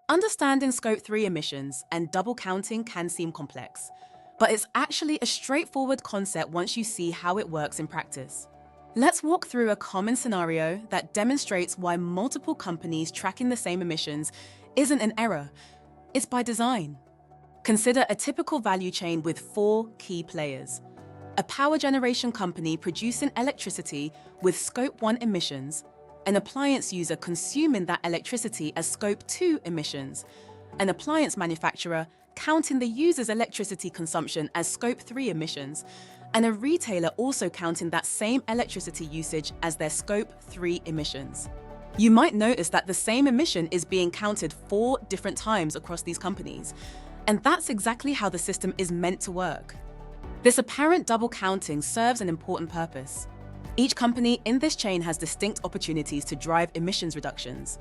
Understanding Scope 3 emissions and double counting can seem complex, but it's actually a straightforward concept once you see how it works in practice. Let's walk through a common scenario that demonstrates why multiple companies tracking the same emissions isn't an error, it's by design. Consider a typical value chain with four key players. A power generation company producing electricity with Scope 1 emissions, an appliance user consuming that electricity as Scope 2 emissions, an appliance manufacturer counting the user's electricity consumption as Scope 3 emissions, and a retailer also counting that same electricity usage as their Scope 3 emissions. You might notice that the same emission is being counted 4 different times across these companies, and that's exactly how the system is meant to work. This apparent double counting serves an important purpose. Each company in this chain has distinct opportunities to drive emissions reductions.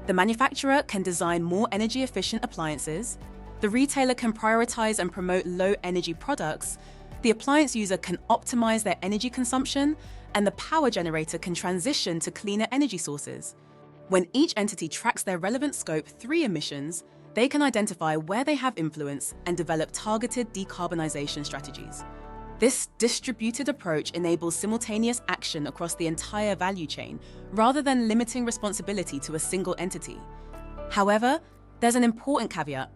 The manufacturer can design more energy-efficient appliances, the retailer can prioritize and promote low-energy products, the appliance user can optimize their energy consumption, and the power generator can transition to cleaner energy sources. When each entity tracks their relevant Scope 3 emissions, they can identify where they have influence and develop targeted decarbonization strategies. This distributed approach enables simultaneous action across the entire value chain, rather than limiting responsibility to a single entity. However, there's an important caveat.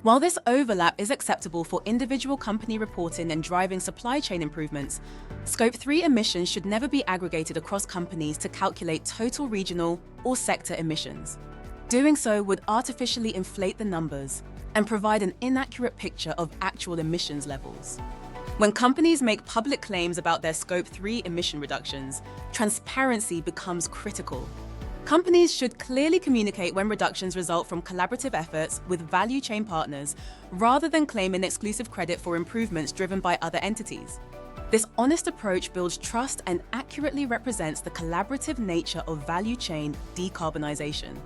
While this overlap is acceptable for individual company reporting and driving supply chain improvements, Scope 3 emissions should never be aggregated across companies to calculate total regional or sector emissions. Doing so would artificially inflate the numbers and provide an inaccurate picture of actual emissions levels. When companies make public claims about their Scope 3 emission reductions, transparency becomes critical. Companies should clearly communicate when reductions result from collaborative efforts with value chain partners, rather than claiming exclusive credit for improvements driven by other entities. This honest approach builds trust and accurately represents the collaborative nature of value chain decarbonization.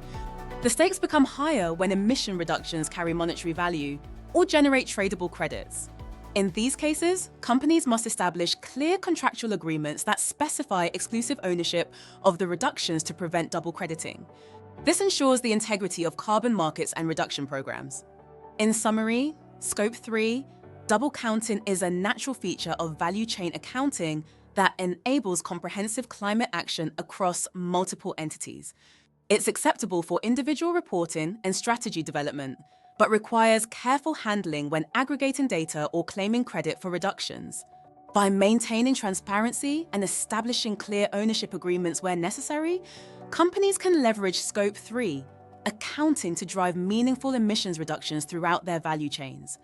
The stakes become higher when emission reductions carry monetary value or generate tradable credits. In these cases, companies must establish clear contractual agreements that specify exclusive ownership of the reductions to prevent double crediting. This ensures the integrity of carbon markets and reduction programs. In summary, Scope 3, double counting is a natural feature of value chain accounting that enables comprehensive climate action across multiple entities. It's acceptable for individual reporting and strategy development, but requires careful handling when aggregating data or claiming credit for reductions. By maintaining transparency and establishing clear ownership agreements where necessary, companies can leverage Scope 3, accounting to drive meaningful emissions reductions throughout their value chains.